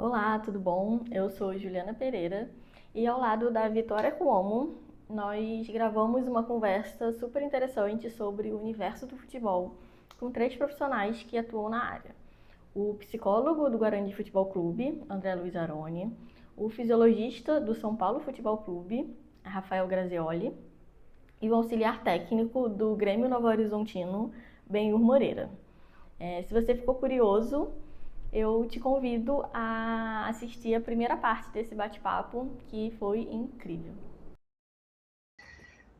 Olá, tudo bom? Eu sou Juliana Pereira e ao lado da Vitória Cuomo, nós gravamos uma conversa super interessante sobre o universo do futebol com três profissionais que atuam na área. O psicólogo do Guarani Futebol Clube, André Luiz Aroni, o fisiologista do São Paulo Futebol Clube, Rafael Grazioli, e o auxiliar técnico do Grêmio Novo Horizontino, Benhur Moreira. Se você ficou curioso, eu te convido a assistir a primeira parte desse bate-papo, que foi incrível.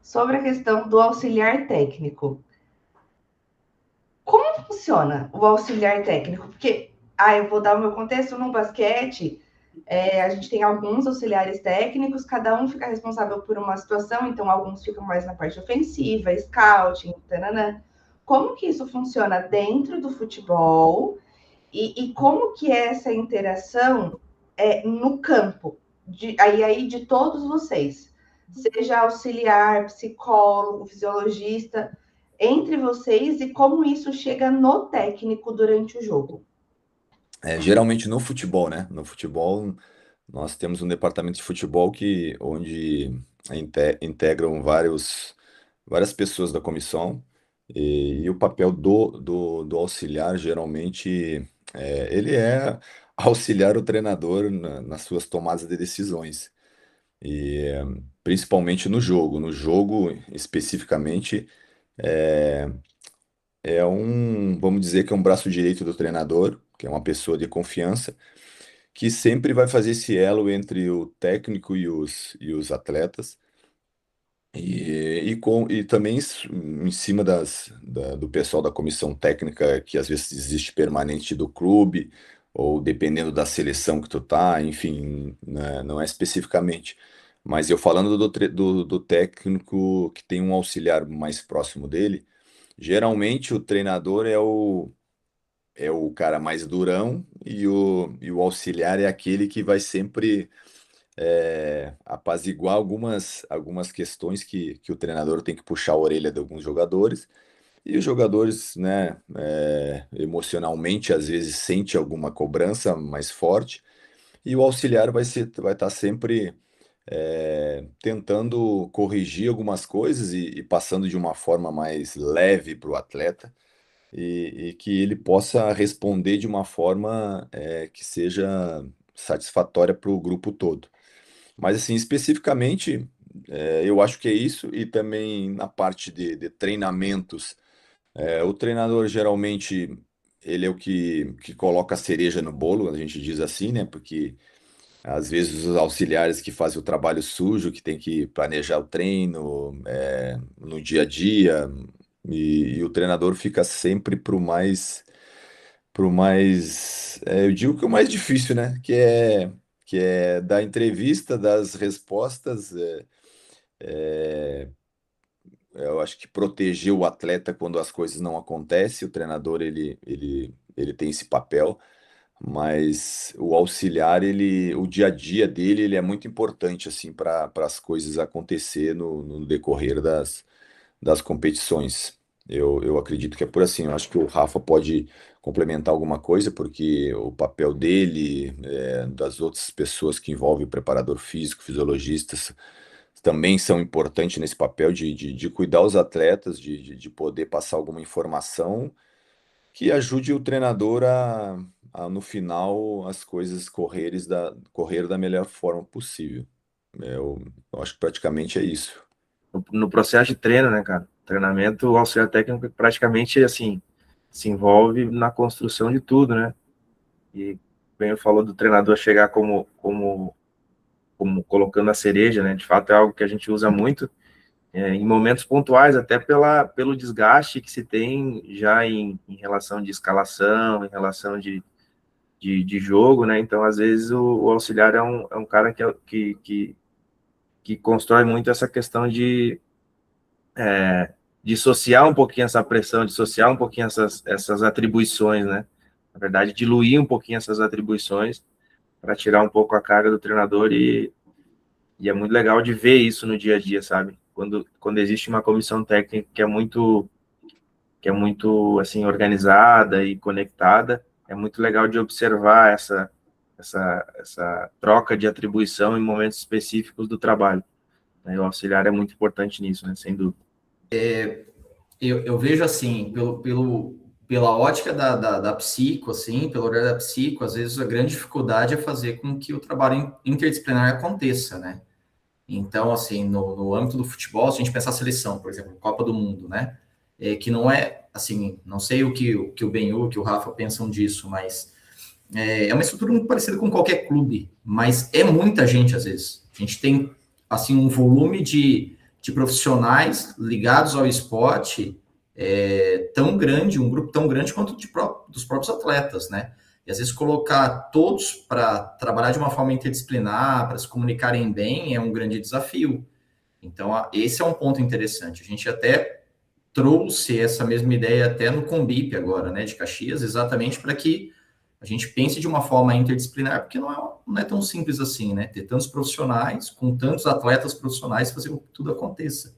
Sobre a questão do auxiliar técnico. Como funciona o auxiliar técnico? Porque, eu vou dar o meu contexto no basquete. A gente tem alguns auxiliares técnicos, cada um fica responsável por uma situação, então alguns ficam mais na parte ofensiva, scouting, tananã. Como que isso funciona dentro do futebol e como que é essa interação no campo, de todos vocês, seja auxiliar, psicólogo, fisiologista, entre vocês e como isso chega no técnico durante o jogo. Geralmente no futebol, né? No futebol, nós temos um departamento de futebol onde integram várias pessoas da comissão e o papel do auxiliar, geralmente, ele é auxiliar o treinador nas suas tomadas de decisões. E principalmente no jogo. No jogo, especificamente, é, vamos dizer que é um braço direito do treinador, que é uma pessoa de confiança que sempre vai fazer esse elo entre o técnico e os atletas, e também em cima do pessoal da comissão técnica, que às vezes existe permanente do clube, ou dependendo da seleção que tu tá, enfim, né, não é especificamente. Mas eu falando do técnico que tem um auxiliar mais próximo dele, geralmente o treinador é o cara mais durão e o auxiliar é aquele que vai sempre apaziguar algumas questões que o treinador tem que puxar a orelha de alguns jogadores. E os jogadores, né, emocionalmente, às vezes sente alguma cobrança mais forte. E o auxiliar vai estar sempre tentando corrigir algumas coisas e passando de uma forma mais leve para o atleta e que ele possa responder de uma forma que seja satisfatória para o grupo todo. Mas, assim, especificamente, eu acho que é isso, e também na parte de treinamentos, o treinador geralmente ele é o que coloca a cereja no bolo, a gente diz assim, né? Porque às vezes os auxiliares que fazem o trabalho sujo, que tem que planejar o treino, no dia a dia, e o treinador fica sempre eu digo que o mais difícil, né? Que é dar entrevista, das respostas. Eu acho que proteger o atleta quando as coisas não acontecem, o treinador ele tem esse papel, mas o auxiliar, o dia a dia dele, ele é muito importante assim para as coisas acontecer no decorrer das competições. Eu acredito que é por assim. Eu acho que o Rafa pode complementar alguma coisa, porque o papel dele, das outras pessoas que envolvem o preparador físico, fisiologistas, também são importantes nesse papel de cuidar os atletas, de poder passar alguma informação que ajude o treinador no final, as coisas correr da melhor forma possível. Eu acho que praticamente é isso. No processo de treino, né, cara? Treinamento, o auxiliar técnico praticamente, assim, se envolve na construção de tudo, né? E bem, eu falou do treinador chegar como colocando a cereja, né? De fato, é algo que a gente usa muito em momentos pontuais, até pelo desgaste que se tem já em relação de escalação, em relação de jogo, né? Então, às vezes, o auxiliar é um cara que constrói muito essa questão de dissociar um pouquinho essa pressão, dissociar um pouquinho essas atribuições, né? Na verdade, diluir um pouquinho essas atribuições para tirar um pouco a carga do treinador e é muito legal de ver isso no dia a dia, sabe? Quando existe uma comissão técnica que é muito assim organizada e conectada, é muito legal de observar essa troca de atribuição em momentos específicos do trabalho. Né? O auxiliar é muito importante nisso, né? Sem dúvida. Eu vejo assim, pela ótica da psico, assim, pelo olhar da psico, às vezes a grande dificuldade é fazer com que o trabalho interdisciplinar aconteça, né? Então, assim, no âmbito do futebol, se a gente pensar a seleção, por exemplo, Copa do Mundo, né? Que não é, assim, não sei o que o Benhu, que o Rafa pensam disso, mas é uma estrutura muito parecida com qualquer clube, mas é muita gente, às vezes. A gente tem, assim, um volume de profissionais ligados ao esporte tão grande, um grupo tão grande quanto dos próprios atletas, né? E às vezes colocar todos para trabalhar de uma forma interdisciplinar, para se comunicarem bem, é um grande desafio. Então, esse é um ponto interessante. A gente até trouxe essa mesma ideia até no Combip agora, né, de Caxias, exatamente para que a gente pense de uma forma interdisciplinar, porque não é tão simples assim, né? Ter tantos profissionais, com tantos atletas profissionais, fazer com que tudo aconteça.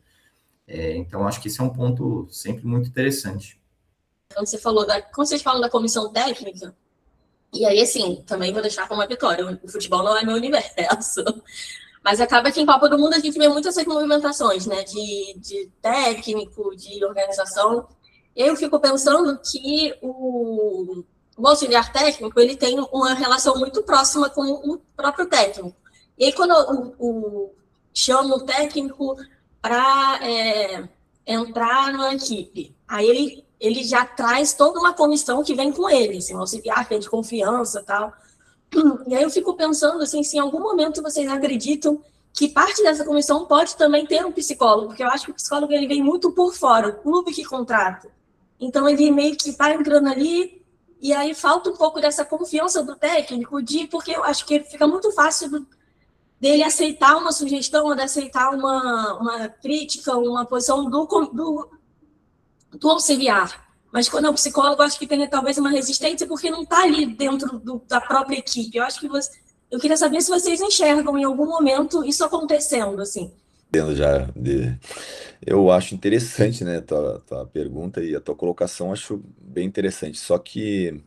Então, acho que esse é um ponto sempre muito interessante. Quando vocês falam da comissão técnica, e aí, assim, também vou deixar como uma vitória, o futebol não é meu universo, mas acaba que em Copa do Mundo a gente vê muitas essas movimentações, né, de técnico, de organização. Eu fico pensando que o auxiliar técnico, ele tem uma relação muito próxima com o próprio técnico. E aí, quando chama o técnico para entrar na equipe, aí ele já traz toda uma comissão que vem com ele, assim, um auxiliar que é de confiança e tal. E aí eu fico pensando, assim, se em algum momento vocês acreditam que parte dessa comissão pode também ter um psicólogo, porque eu acho que o psicólogo ele vem muito por fora, o clube que contrata. Então ele meio que está entrando ali, e aí falta um pouco dessa confiança do técnico, porque eu acho que fica muito fácil dele aceitar uma sugestão, ou de aceitar uma crítica, uma posição do auxiliar. Mas quando é um psicólogo, eu acho que tem talvez uma resistência, porque não está ali dentro da própria equipe. Eu acho que eu queria saber se vocês enxergam em algum momento isso acontecendo, assim. Eu acho interessante, né, tua pergunta e a tua colocação, acho bem interessante. Só que,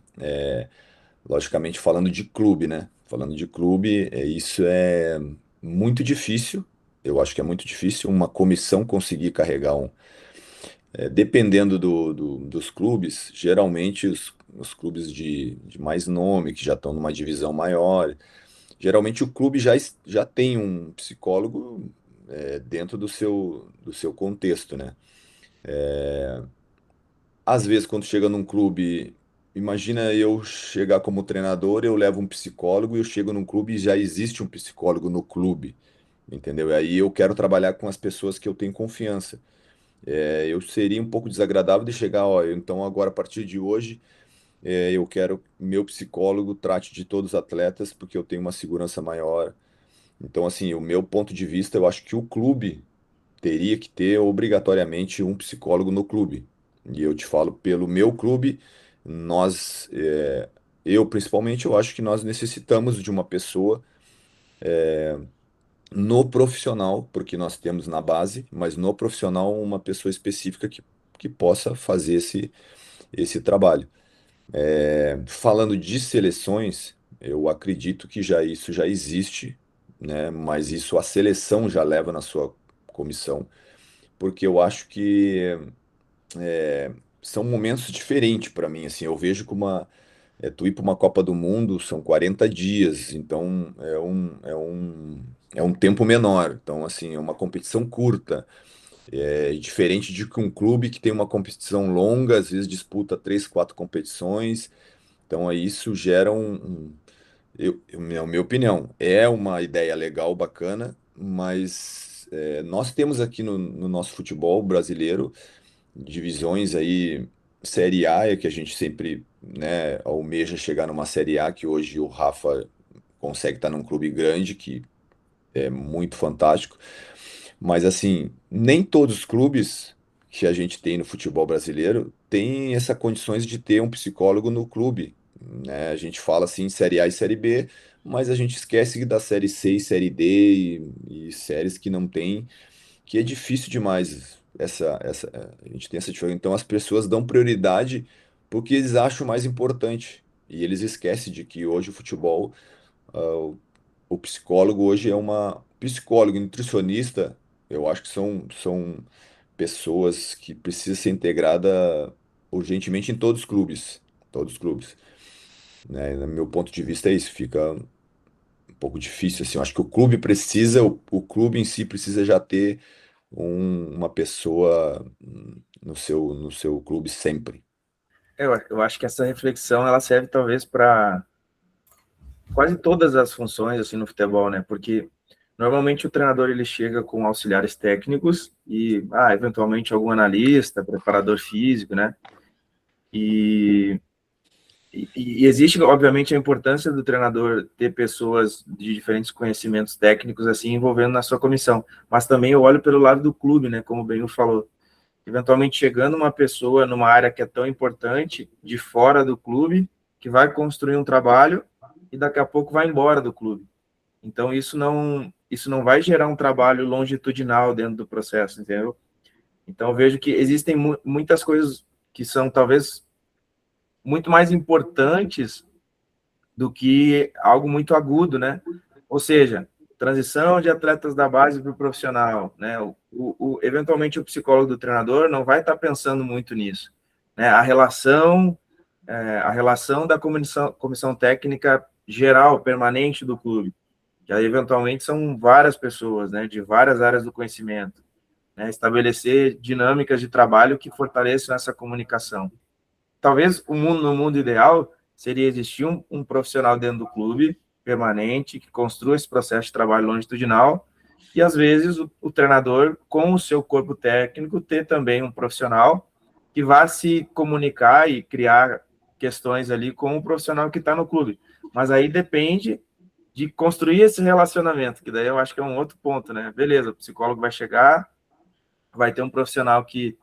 logicamente, falando de clube, né? Falando de clube, isso é muito difícil. Eu acho que é muito difícil uma comissão conseguir carregar dependendo dos clubes, geralmente os clubes de mais nome, que já estão numa divisão maior, geralmente o clube já tem um psicólogo dentro do seu contexto, né? Às vezes, quando chega num clube, imagina eu chegar como treinador, eu levo um psicólogo e eu chego num clube e já existe um psicólogo no clube, entendeu? E aí eu quero trabalhar com as pessoas que eu tenho confiança. Eu seria um pouco desagradável de chegar, ó, então agora a partir de hoje eu quero que meu psicólogo trate de todos os atletas porque eu tenho uma segurança maior. Então, assim, o meu ponto de vista, eu acho que o clube teria que ter obrigatoriamente um psicólogo no clube. E eu te falo pelo meu clube, nós, eu principalmente, eu acho que nós necessitamos de uma pessoa no profissional, porque nós temos na base, mas no profissional uma pessoa específica que possa fazer esse trabalho. Falando de seleções, eu acredito que isso já existe, né? Mas isso a seleção já leva na sua comissão, porque eu acho que são momentos diferentes para mim. Assim, eu vejo como tu ir para uma Copa do Mundo são 40 dias, então é um tempo menor. Então, assim, é uma competição curta. É diferente de que um clube que tem uma competição longa, às vezes disputa 3, 4 competições. Então, aí isso gera minha opinião, é uma ideia legal, bacana, mas nós temos aqui no nosso futebol brasileiro divisões aí, Série A é que a gente sempre, né, almeja chegar numa Série A, que hoje o Rafa consegue estar num clube grande, que é muito fantástico, mas assim, nem todos os clubes que a gente tem no futebol brasileiro têm essa condições de ter um psicólogo no clube, né? A gente fala assim Série A e Série B, mas a gente esquece da Série C e Série D e séries que não tem, que é difícil demais a gente tem essa diferença. Então as pessoas dão prioridade porque eles acham mais importante e eles esquecem de que hoje o futebol O psicólogo hoje é uma... Psicólogo e nutricionista, eu acho que são pessoas que precisam ser integrada urgentemente em todos os clubes. Todos os clubes. Né? No meu ponto de vista é isso, fica um pouco difícil, assim. Eu acho que o clube em si precisa já ter uma pessoa no seu clube sempre. Eu acho que essa reflexão ela serve talvez para quase todas as funções assim no futebol, né? Porque normalmente o treinador ele chega com auxiliares técnicos e eventualmente algum analista, preparador físico, né? E, e existe obviamente a importância do treinador ter pessoas de diferentes conhecimentos técnicos assim envolvendo na sua comissão, mas também eu olho pelo lado do clube, né? Como o Benhu falou, eventualmente chegando uma pessoa numa área que é tão importante de fora do clube que vai construir um trabalho e daqui a pouco vai embora do clube. Então, isso não vai gerar um trabalho longitudinal dentro do processo, entendeu? Então, eu vejo que existem muitas coisas que são, talvez, muito mais importantes do que algo muito agudo, né? Ou seja, transição de atletas da base para o profissional, né? Eventualmente, o psicólogo do treinador não vai estar pensando muito nisso, né? A relação da comissão técnica geral, permanente do clube, que aí, eventualmente são várias pessoas, né, de várias áreas do conhecimento, né, estabelecer dinâmicas de trabalho que fortaleçam essa comunicação. Talvez no mundo ideal seria existir um profissional dentro do clube, permanente, que construa esse processo de trabalho longitudinal, e às vezes o treinador, com o seu corpo técnico, ter também um profissional que vá se comunicar e criar questões ali com o profissional que está no clube. Mas aí depende de construir esse relacionamento, que daí eu acho que é um outro ponto, né? Beleza, o psicólogo vai chegar, vai ter um profissional que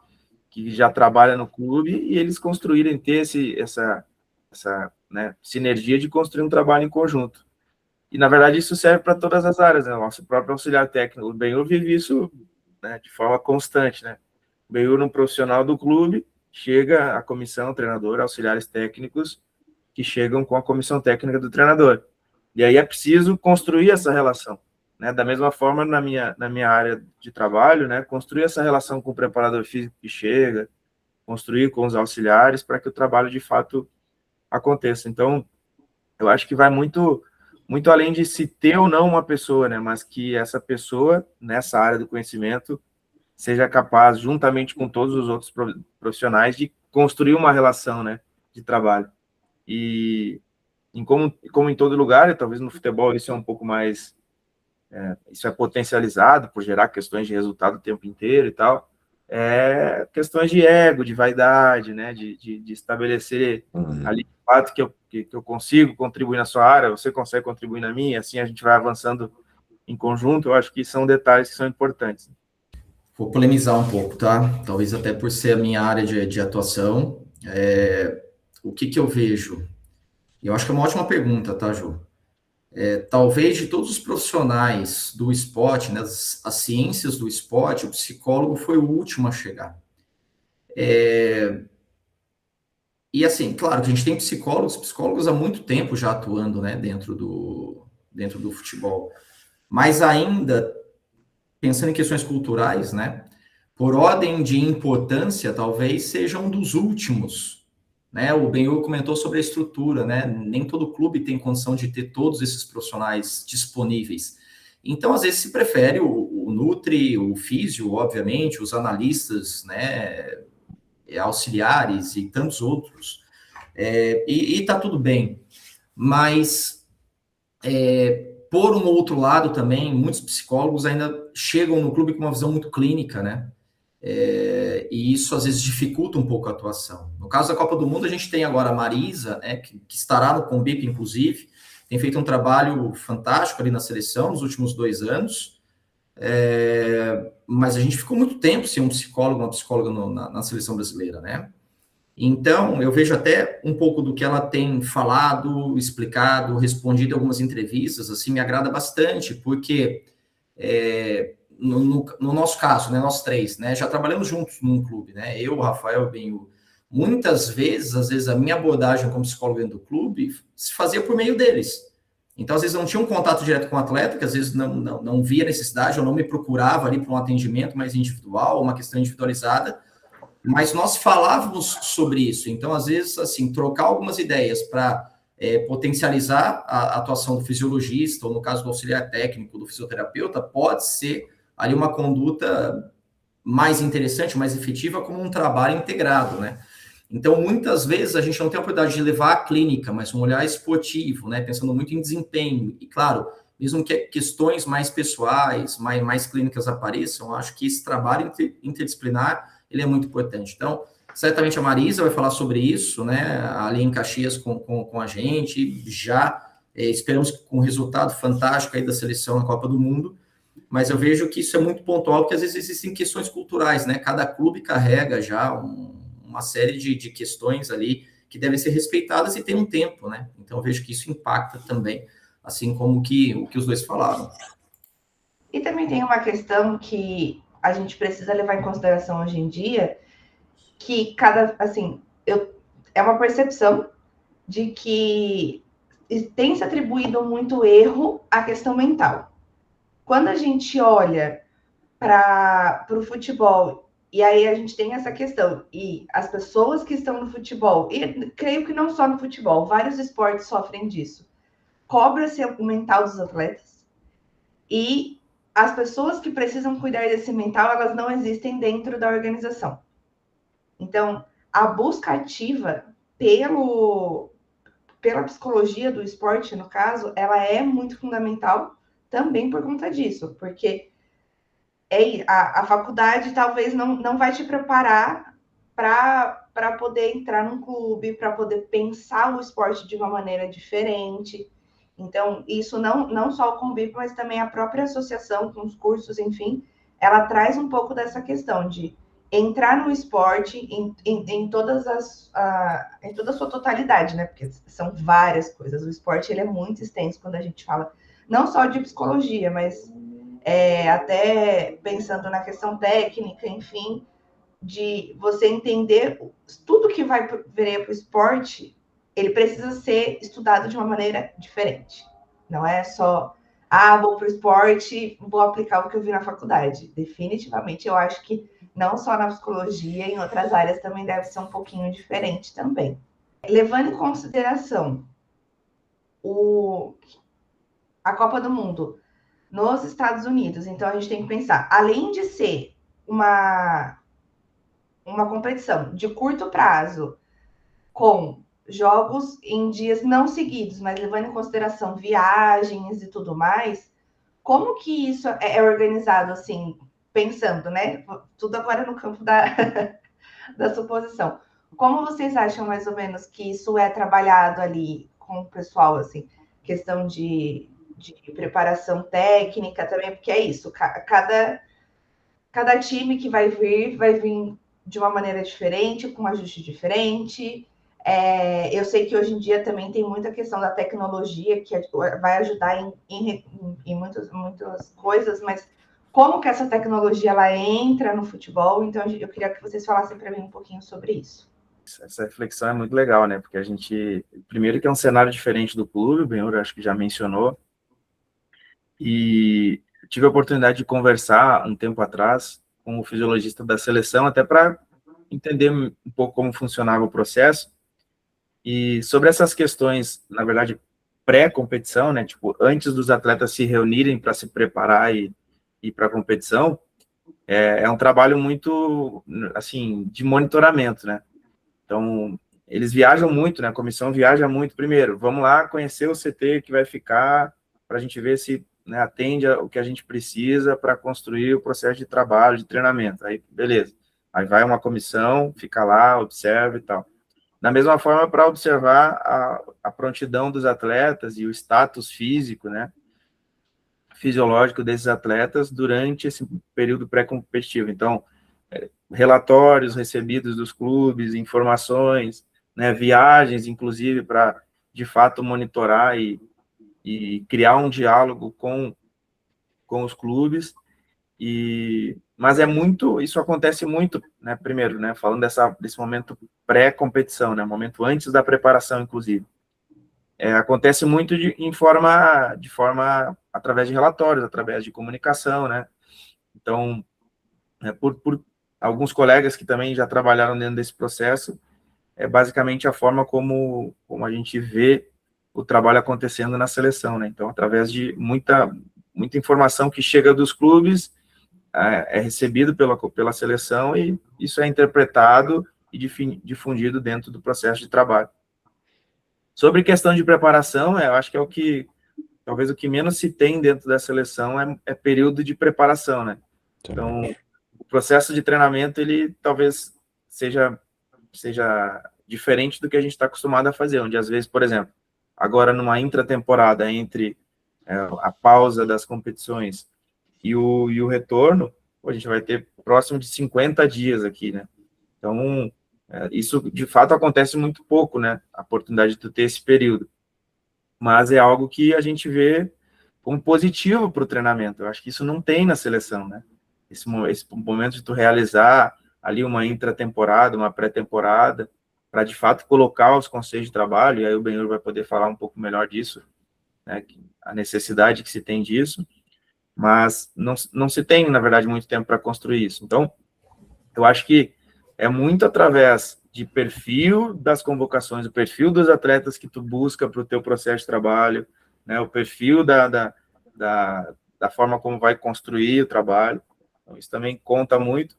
já trabalha no clube e eles construírem, ter essa né, sinergia de construir um trabalho em conjunto. E, na verdade, isso serve para todas as áreas, né? O nosso próprio auxiliar técnico, o Benhu vive isso, né, de forma constante, né? O Benhu, um profissional do clube, chega a comissão, treinador, auxiliares técnicos que chegam com a comissão técnica do treinador. E aí é preciso construir essa relação, né? Da mesma forma, na minha área de trabalho, né? Construir essa relação com o preparador físico que chega, construir com os auxiliares para que o trabalho, de fato, aconteça. Então, eu acho que vai muito além de se ter ou não uma pessoa, né? Mas que essa pessoa, nessa área do conhecimento, seja capaz, juntamente com todos os outros profissionais, de construir uma relação, né, de trabalho. E como em todo lugar, e talvez no futebol isso é um pouco mais... isso é potencializado por gerar questões de resultado o tempo inteiro e tal. Questões de ego, de vaidade, né, de estabelecer ali o fato que eu consigo contribuir na sua área, você consegue contribuir na minha, assim a gente vai avançando em conjunto. Eu acho que são detalhes que são importantes. Vou polemizar um pouco, tá? Talvez até por ser a minha área de atuação. O que eu vejo? Eu acho que é uma ótima pergunta, tá, Ju? Talvez de todos os profissionais do esporte, né, as ciências do esporte, o psicólogo foi o último a chegar. E assim, claro que a gente tem psicólogos há muito tempo já atuando, né, dentro do futebol, mas ainda, pensando em questões culturais, né, por ordem de importância, talvez seja um dos últimos, né? O Benhu comentou sobre a estrutura, né? Nem todo clube tem condição de ter todos esses profissionais disponíveis. Então, às vezes, se prefere o Nutri, o Físio, obviamente, os analistas, né? Auxiliares e tantos outros. E tá tudo bem. Mas, por um outro lado também, muitos psicólogos ainda chegam no clube com uma visão muito clínica, né? E isso às vezes dificulta um pouco a atuação. No caso da Copa do Mundo, a gente tem agora a Marisa, né, que estará no Conbip, inclusive, tem feito um trabalho fantástico ali na seleção nos últimos 2 anos, mas a gente ficou muito tempo sem um psicólogo, uma psicóloga na seleção brasileira, né? Então, eu vejo até um pouco do que ela tem falado, explicado, respondido em algumas entrevistas, assim, me agrada bastante, porque no nosso caso, né, nós 3, né, já trabalhamos juntos num clube, né, eu, o Rafael, o Benhu. Muitas vezes, às vezes, a minha abordagem como psicólogo dentro do clube se fazia por meio deles. Então, às vezes, não tinha um contato direto com o atleta, que às vezes não via necessidade, ou não me procurava ali para um atendimento mais individual, uma questão individualizada, mas nós falávamos sobre isso. Então, às vezes, assim, trocar algumas ideias para potencializar a atuação do fisiologista, ou no caso do auxiliar técnico, do fisioterapeuta, pode ser ali uma conduta mais interessante, mais efetiva, como um trabalho integrado, né? Então, muitas vezes, a gente não tem a oportunidade de levar a clínica, mas um olhar esportivo, né? Pensando muito em desempenho. E, claro, mesmo que questões mais pessoais, mais clínicas apareçam, eu acho que esse trabalho interdisciplinar, ele é muito importante. Então, certamente a Marisa vai falar sobre isso, né? Ali em Caxias com a gente, já esperamos com um resultado fantástico aí da seleção na Copa do Mundo, mas eu vejo que isso é muito pontual, porque às vezes existem questões culturais, né? Cada clube carrega já uma série de questões ali que devem ser respeitadas e tem um tempo, né? Então eu vejo que isso impacta também, assim como o que os dois falaram. E também tem uma questão que a gente precisa levar em consideração hoje em dia, que é uma percepção de que tem se atribuído muito erro à questão mental. Quando a gente olha para o futebol, e aí a gente tem essa questão, e as pessoas que estão no futebol, e creio que não só no futebol, vários esportes sofrem disso, cobra-se o mental dos atletas, e as pessoas que precisam cuidar desse mental, elas não existem dentro da organização. Então, a busca ativa pela psicologia do esporte, no caso, ela é muito fundamental também por conta disso, porque a faculdade talvez não vai te preparar para poder entrar num clube, para poder pensar o esporte de uma maneira diferente. Então, isso não só o Convip, mas também a própria associação com os cursos, enfim, ela traz um pouco dessa questão de entrar no esporte em toda a sua totalidade, né? Porque são várias coisas. O esporte ele é muito extenso quando a gente fala não só de psicologia, mas até pensando na questão técnica, enfim, de você entender tudo que vai vir para o esporte, ele precisa ser estudado de uma maneira diferente. Não é só, vou para o esporte, vou aplicar o que eu vi na faculdade. Definitivamente, eu acho que não só na psicologia, em outras áreas também deve ser um pouquinho diferente também. Levando em consideração a Copa do Mundo nos Estados Unidos, então a gente tem que pensar, além de ser uma competição de curto prazo, com jogos em dias não seguidos, mas levando em consideração viagens e tudo mais, como que isso é organizado, assim, pensando, né? Tudo agora no campo da suposição. Como vocês acham, mais ou menos, que isso é trabalhado ali com o pessoal, assim, questão de preparação técnica também, porque é isso, cada time que vai vir de uma maneira diferente, com um ajuste diferente. Eu sei que hoje em dia também tem muita questão da tecnologia que vai ajudar em muitas coisas, mas como que essa tecnologia ela entra no futebol? Então eu queria que vocês falassem para mim um pouquinho sobre isso. Essa reflexão é muito legal, né? Porque a gente, primeiro que é um cenário diferente do clube, o Benhur acho que já mencionou, e tive a oportunidade de conversar um tempo atrás com o fisiologista da seleção, até para entender um pouco como funcionava o processo, e sobre essas questões, na verdade, pré-competição, né, tipo, antes dos atletas se reunirem para se preparar e ir para a competição, é um trabalho muito, assim, de monitoramento, né? Então, eles viajam muito, né? A comissão viaja muito. Primeiro, vamos lá conhecer o CT que vai ficar, para a gente ver se, né, atende o que a gente precisa para construir o processo de trabalho, de treinamento. Aí, beleza. Aí vai uma comissão, fica lá, observa e tal. Da mesma forma, para observar a prontidão dos atletas e o status físico, né, fisiológico desses atletas durante esse período pré-competitivo. Então, relatórios recebidos dos clubes, informações, né, viagens, inclusive, para, de fato, monitorar e criar um diálogo com os clubes. Mas isso acontece muito, né, primeiro, né, falando desse momento pré-competição, né, momento antes da preparação, inclusive. acontece muito de forma através de relatórios, através de comunicação, né? Então, por alguns colegas que também já trabalharam dentro desse processo, é basicamente a forma como a gente vê o trabalho acontecendo na seleção, né? Então, através de muita informação que chega dos clubes, é recebido pela seleção e isso é interpretado e difundido dentro do processo de trabalho. Sobre questão de preparação, eu acho que talvez o que menos se tem dentro da seleção é período de preparação, né? Então, o processo de treinamento, ele talvez seja diferente do que a gente está acostumado a fazer, onde às vezes, por exemplo, agora numa intratemporada entre a pausa das competições e o retorno, a gente vai ter próximo de 50 dias aqui, né? Então, isso de fato acontece muito pouco, né? A oportunidade de tu ter esse período. Mas é algo que a gente vê como positivo para o treinamento. Eu acho que isso não tem na seleção, né? Esse momento de tu realizar ali uma intratemporada, uma pré-temporada, para de fato colocar os conceitos de trabalho, e aí o Benhur vai poder falar um pouco melhor disso, né? A necessidade que se tem disso, mas não se tem, na verdade, muito tempo para construir isso. Então, eu acho que é muito através de perfil das convocações, o perfil dos atletas que tu busca para o teu processo de trabalho, né, o perfil da forma como vai construir o trabalho. Então, isso também conta muito.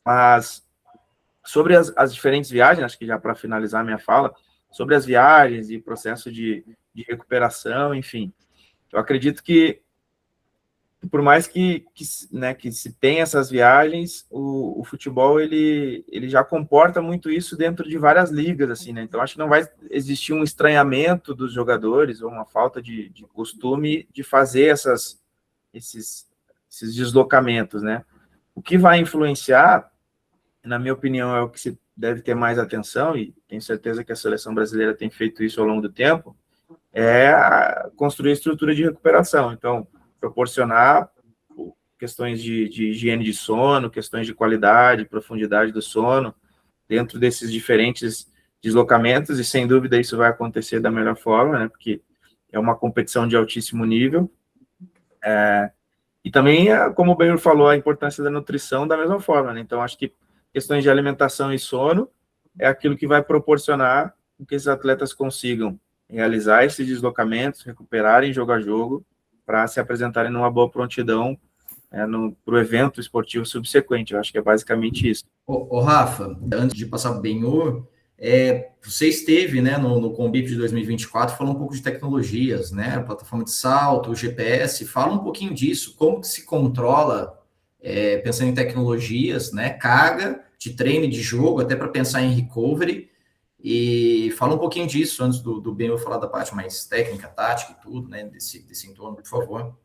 Mas sobre as diferentes viagens, acho que já para finalizar minha fala, sobre as viagens e processo de recuperação, enfim, eu acredito que por mais que se tenha essas viagens, o futebol ele já comporta muito isso dentro de várias ligas, assim, né? Então acho que não vai existir um estranhamento dos jogadores ou uma falta de costume de fazer esses deslocamentos, né? O que vai influenciar, na minha opinião, é o que se deve ter mais atenção, e tenho certeza que a seleção brasileira tem feito isso ao longo do tempo, construir estrutura de recuperação. Então, proporcionar questões de higiene de sono, questões de qualidade, profundidade do sono, dentro desses diferentes deslocamentos, e sem dúvida isso vai acontecer da melhor forma, né, porque é uma competição de altíssimo nível. E também, como o Benhur falou, a importância da nutrição da mesma forma, né? Então acho que questões de alimentação e sono é aquilo que vai proporcionar que esses atletas consigam realizar esses deslocamentos, recuperarem jogo a jogo, para se apresentarem numa boa prontidão para o evento esportivo subsequente. Eu acho que é basicamente isso. Ô Rafa, antes de passar para o Benhur, você esteve, né, no Combip de 2024, falou um pouco de tecnologias, né, a plataforma de salto, o GPS, fala um pouquinho disso, como que se controla, pensando em tecnologias, né, carga de treino e de jogo, até para pensar em recovery, e fala um pouquinho disso, antes do Benhur falar da parte mais técnica, tática e tudo, né, desse entorno, por favor.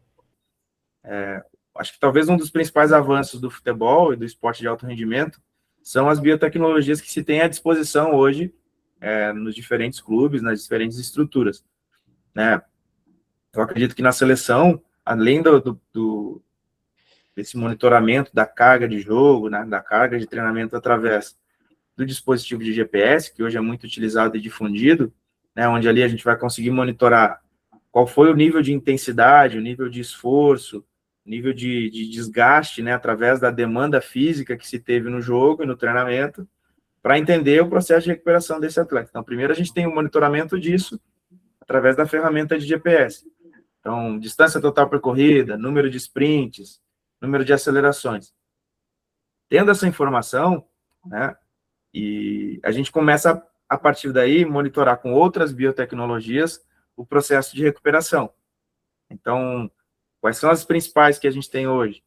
Acho que talvez um dos principais avanços do futebol e do esporte de alto rendimento são as biotecnologias que se tem à disposição hoje nos diferentes clubes, nas diferentes estruturas, né? Eu acredito que na seleção, além desse monitoramento da carga de jogo, né, da carga de treinamento através do dispositivo de GPS, que hoje é muito utilizado e difundido, né, onde ali a gente vai conseguir monitorar qual foi o nível de intensidade, o nível de esforço, o nível de desgaste, né, através da demanda física que se teve no jogo e no treinamento, para entender o processo de recuperação desse atleta. Então, primeiro a gente tem o monitoramento disso através da ferramenta de GPS. Então, distância total percorrida, número de sprints, número de acelerações. Tendo essa informação, né, e a gente começa, a partir daí, monitorar com outras biotecnologias o processo de recuperação. Então, quais são as principais que a gente tem hoje?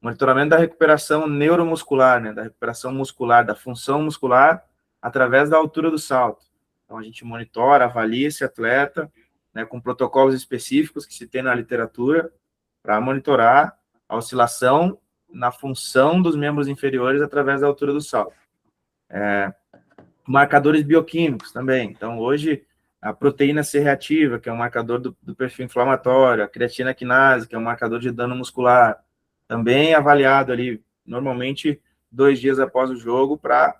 Monitoramento da recuperação neuromuscular, né, da recuperação muscular, da função muscular, através da altura do salto. Então, a gente monitora, avalia esse atleta, né, com protocolos específicos que se tem na literatura, para monitorar a oscilação na função dos membros inferiores através da altura do salto. Marcadores bioquímicos também. Então, hoje, a proteína C reativa, que é um marcador do perfil inflamatório, a creatina quinase, que é um marcador de dano muscular, também avaliado ali, normalmente, 2 dias após o jogo, para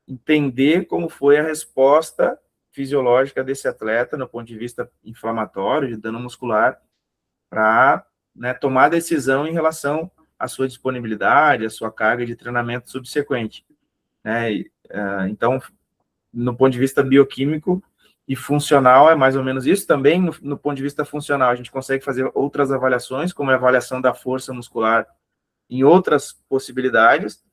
entender como foi a resposta fisiológica desse atleta, no ponto de vista inflamatório, de dano muscular, para, né, tomar decisão em relação à sua disponibilidade, à sua carga de treinamento subsequente, né? Então, no ponto de vista bioquímico e funcional, é mais ou menos isso. Também, no ponto de vista funcional, a gente consegue fazer outras avaliações, como a avaliação da força muscular em outras possibilidades.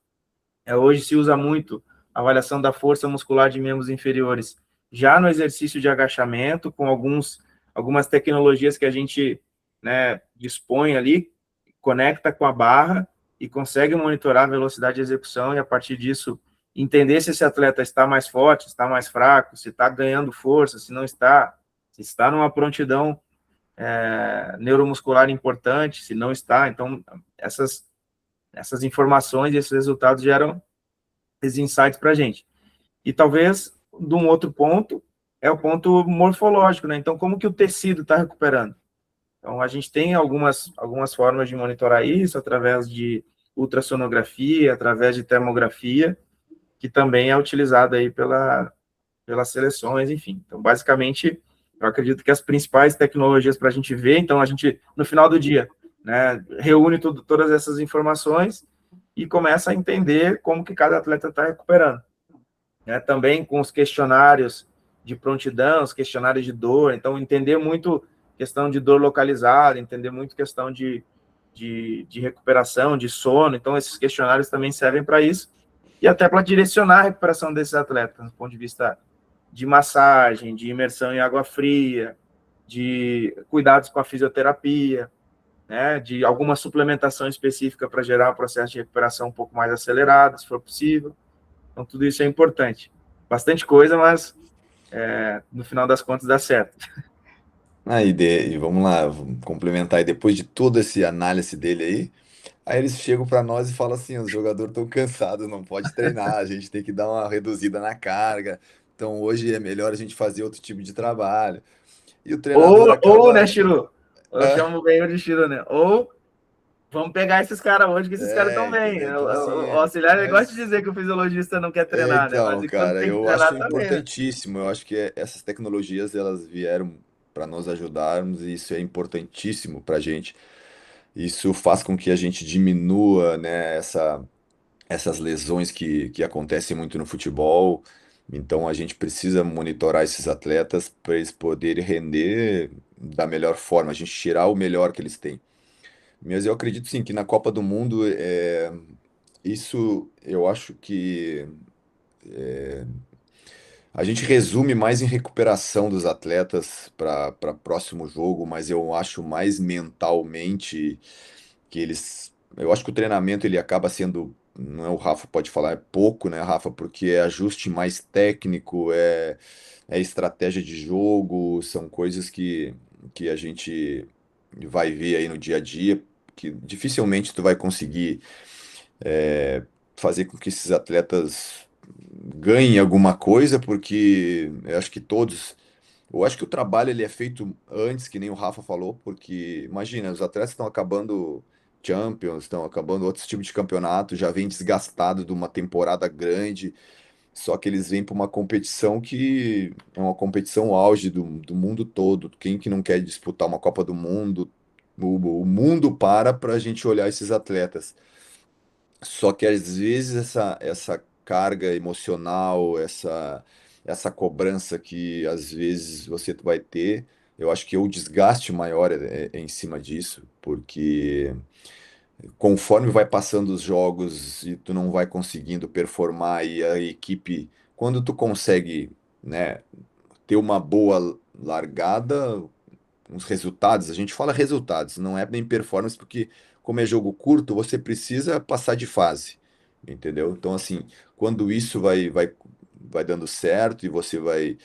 Hoje se usa muito a avaliação da força muscular de membros inferiores, já no exercício de agachamento, com algumas tecnologias que a gente, né, dispõe ali, conecta com a barra e consegue monitorar a velocidade de execução, e a partir disso entender se esse atleta está mais forte, está mais fraco, se está ganhando força, se não está, se está numa prontidão neuromuscular importante, se não está. Então, essas informações e esses resultados geram esses insights para a gente. E talvez, de um outro ponto, é o ponto morfológico, né? Então, como que o tecido está recuperando? Então, a gente tem algumas formas de monitorar isso, através de ultrassonografia, através de termografia, que também é utilizada aí pelas seleções, enfim. Então, basicamente, eu acredito que as principais tecnologias para a gente ver, então, a gente, no final do dia, né, reúne todas essas informações e começa a entender como que cada atleta está recuperando. Né? Também com os questionários de prontidão, os questionários de dor, então, entender muito questão de dor localizada, entender muito questão de recuperação, de sono. Então, esses questionários também servem para isso, e até para direcionar a recuperação desses atletas, do ponto de vista de massagem, de imersão em água fria, de cuidados com a fisioterapia, né, de alguma suplementação específica para gerar um processo de recuperação um pouco mais acelerado, se for possível. Então, tudo isso é importante. Bastante coisa, mas no final das contas dá certo. E vamos lá, vamos complementar aí. Depois de toda essa análise dele aí eles chegam para nós e falam assim: os jogadores estão cansados, não pode treinar, a gente tem que dar uma reduzida na carga. Então hoje é melhor a gente fazer outro tipo de trabalho. E o treinador Ou, né, acaba. Chiru? Eu chamo bem de Chiru, né? Ou vamos pegar esses caras hoje, que esses caras estão bem. Entendeu? Então, assim, O auxiliar ele gosta de dizer que o fisiologista não quer treinar, né? Mas enquanto cara, tem que eu acho treinar também, né? importantíssimo. Eu acho que essas tecnologias elas vieram para nos ajudarmos e isso é importantíssimo para a gente. Isso faz com que a gente diminua, né, essas lesões que acontecem muito no futebol. Então a gente precisa monitorar esses atletas para eles poderem render da melhor forma, a gente tirar o melhor que eles têm. Mas eu acredito sim que na Copa do Mundo isso eu acho que a gente resume mais em recuperação dos atletas para próximo jogo, mas eu acho mais mentalmente que eles. Eu acho que o treinamento ele acaba sendo. Não é o Rafa pode falar, é pouco, né, Rafa? Porque é ajuste mais técnico, é estratégia de jogo, são coisas que a gente vai ver aí no dia a dia, que dificilmente tu vai conseguir fazer com que esses atletas ganhem alguma coisa, porque eu acho que todos. Eu acho que o trabalho ele é feito antes, que nem o Rafa falou, porque imagina, os atletas estão acabando Champions, estão acabando outros tipos de campeonato, já vem desgastado de uma temporada grande, só que eles vêm para uma competição que é uma competição auge do mundo todo. Quem que não quer disputar uma Copa do Mundo? O mundo para a gente olhar esses atletas. Só que às vezes essa carga emocional, essa cobrança que às vezes você vai ter, eu acho que o desgaste maior é em cima disso, porque conforme vai passando os jogos e tu não vai conseguindo performar e a equipe, quando tu consegue, né, ter uma boa largada, uns resultados, a gente fala resultados, não é nem performance, porque como é jogo curto, você precisa passar de fase, entendeu? Então, assim, quando isso vai dando certo e você vai,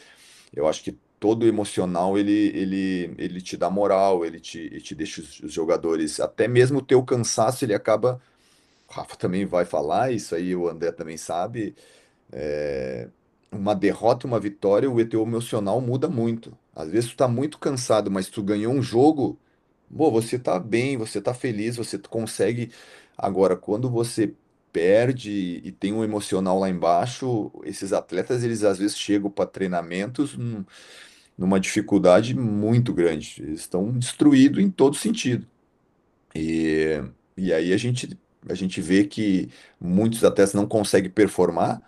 eu acho que todo o emocional, ele te dá moral, ele te deixa os jogadores, até mesmo o teu cansaço, ele acaba, o Rafa também vai falar, isso aí o André também sabe, é, uma derrota e uma vitória, o teu emocional muda muito. Às vezes tu tá muito cansado, mas tu ganhou um jogo, pô, você tá bem, você tá feliz, você consegue. Agora, quando você perde e tem um emocional lá embaixo, esses atletas, eles às vezes chegam para treinamentos numa dificuldade muito grande. Eles estão destruídos em todo sentido. E, e aí a gente vê que muitos atletas não conseguem performar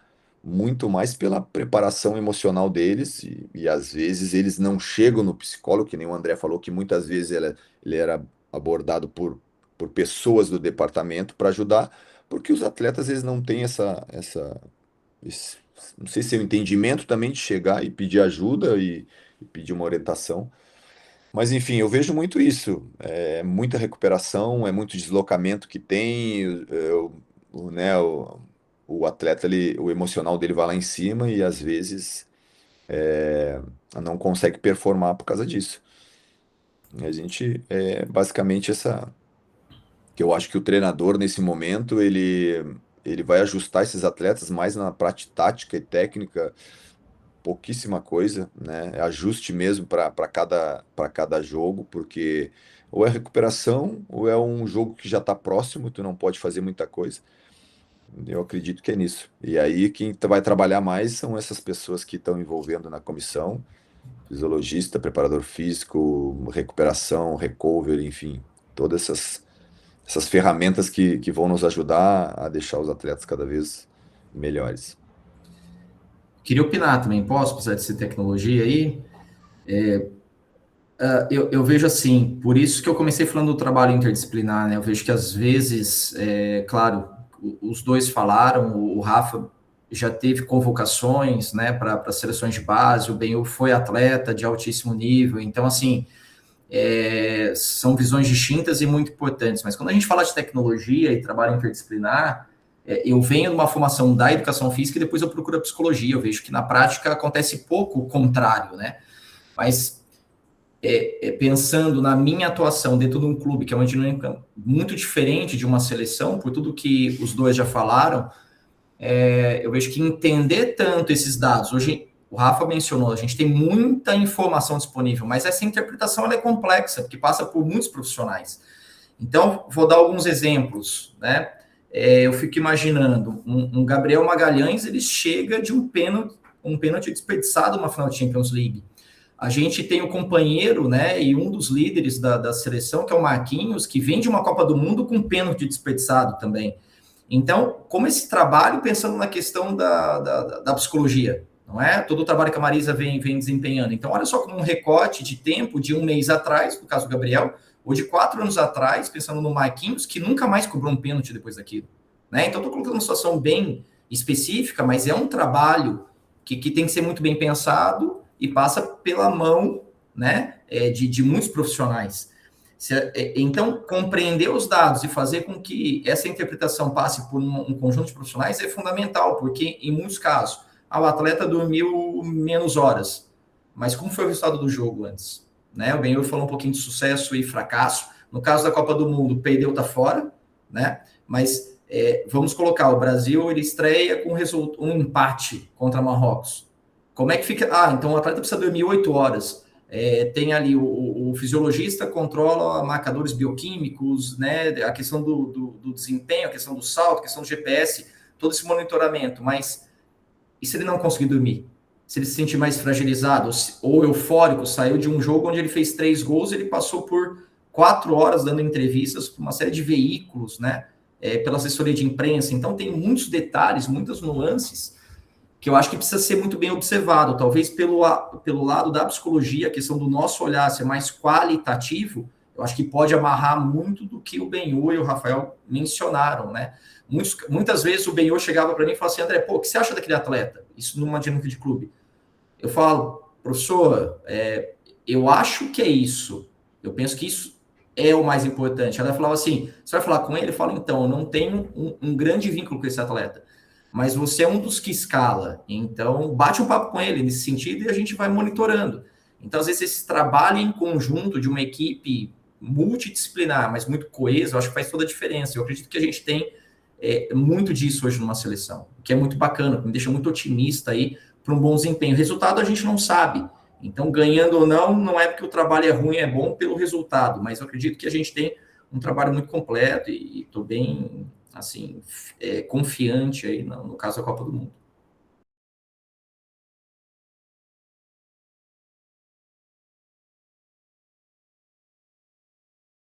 muito mais pela preparação emocional deles, e às vezes eles não chegam no psicólogo, que nem o André falou, que muitas vezes ele era abordado por pessoas do departamento para ajudar, porque os atletas eles não têm esse- não sei se é o entendimento também de chegar e pedir ajuda e pedir uma orientação. Mas enfim, eu vejo muito isso. É muita recuperação, é muito deslocamento que tem. Né, o atleta, o emocional dele vai lá em cima e às vezes não consegue performar por causa disso. A gente basicamente que eu acho que o treinador nesse momento ele vai ajustar esses atletas mais na parte tática e técnica, pouquíssima coisa, né? É ajuste mesmo para cada jogo, porque ou é recuperação ou é um jogo que já está próximo, tu não pode fazer muita coisa. Eu acredito que é nisso. E aí quem vai trabalhar mais são essas pessoas que estão envolvendo na comissão, fisiologista, preparador físico, recuperação, recovery, enfim, todas essas ferramentas que vão nos ajudar a deixar os atletas cada vez melhores. Queria opinar também, posso, apesar de ser tecnologia aí? Eu vejo assim, por isso que eu comecei falando do trabalho interdisciplinar, né? Eu vejo que às vezes, claro, os dois falaram, o Rafa já teve convocações, né, para seleções de base, o Benhur foi atleta de altíssimo nível, então, assim, são visões distintas e muito importantes, mas quando a gente fala de tecnologia e trabalho interdisciplinar, eu venho de uma formação da educação física e depois eu procuro a psicologia, eu vejo que na prática acontece pouco o contrário, né? Mas pensando na minha atuação dentro de um clube, que é uma dinâmica muito diferente de uma seleção, por tudo que os dois já falaram, eu vejo que entender tanto esses dados, hoje o Rafa mencionou, a gente tem muita informação disponível, mas essa interpretação ela é complexa, porque passa por muitos profissionais. Então, vou dar alguns exemplos, né? Eu fico imaginando, um Gabriel Magalhães, ele chega de um pênalti desperdiçado numa final de Champions League. A gente tem o companheiro, né, e um dos líderes da seleção, que é o Marquinhos, que vem de uma Copa do Mundo com pênalti desperdiçado também. Então, como esse trabalho, pensando na questão da psicologia, não é? Todo o trabalho que a Marisa vem desempenhando. Então, olha só como um recorte de tempo de um mês atrás, no caso do Gabriel, ou de 4 anos atrás, pensando no Marquinhos, que nunca mais cobrou um pênalti depois daquilo. Né? Então, estou colocando uma situação bem específica, mas é um trabalho que tem que ser muito bem pensado e passa pela mão, né, de muitos profissionais. Então, compreender os dados e fazer com que essa interpretação passe por um conjunto de profissionais é fundamental, porque, em muitos casos, o atleta dormiu menos horas, mas como foi o resultado do jogo antes? Né? O Benhur falou um pouquinho de sucesso e fracasso. No caso da Copa do Mundo, perdeu, tá fora, né? Mas vamos colocar, o Brasil ele estreia com um empate contra Marrocos. Como é que fica? Então o atleta precisa dormir 8 horas. Tem ali o fisiologista controla marcadores bioquímicos, né? A questão do desempenho, a questão do salto, a questão do GPS, todo esse monitoramento. Mas e se ele não conseguir dormir? Se ele se sentir mais fragilizado ou eufórico, saiu de um jogo onde ele fez 3 gols, ele passou por 4 horas dando entrevistas para uma série de veículos, né? Pela assessoria de imprensa. Então tem muitos detalhes, muitas nuances que eu acho que precisa ser muito bem observado, talvez pelo lado da psicologia, a questão do nosso olhar ser mais qualitativo, eu acho que pode amarrar muito do que o Benhur e o Rafael mencionaram, né? Muitas vezes o Benhur chegava para mim e falava assim, André, o que você acha daquele atleta? Isso numa dinâmica de clube. Eu falo, professor, eu acho que é isso, eu penso que isso é o mais importante. Ela falava assim, você vai falar com ele? Eu falo, então, eu não tenho um grande vínculo com esse atleta, mas você é um dos que escala, então bate um papo com ele nesse sentido e a gente vai monitorando. Então, às vezes, esse trabalho em conjunto de uma equipe multidisciplinar, mas muito coesa, eu acho que faz toda a diferença. Eu acredito que a gente tem muito disso hoje numa seleção, o que é muito bacana, me deixa muito otimista aí para um bom desempenho. O resultado a gente não sabe, então ganhando ou não é porque o trabalho é ruim, é bom pelo resultado, mas eu acredito que a gente tem um trabalho muito completo e estou bem assim, confiante aí no caso da Copa do Mundo.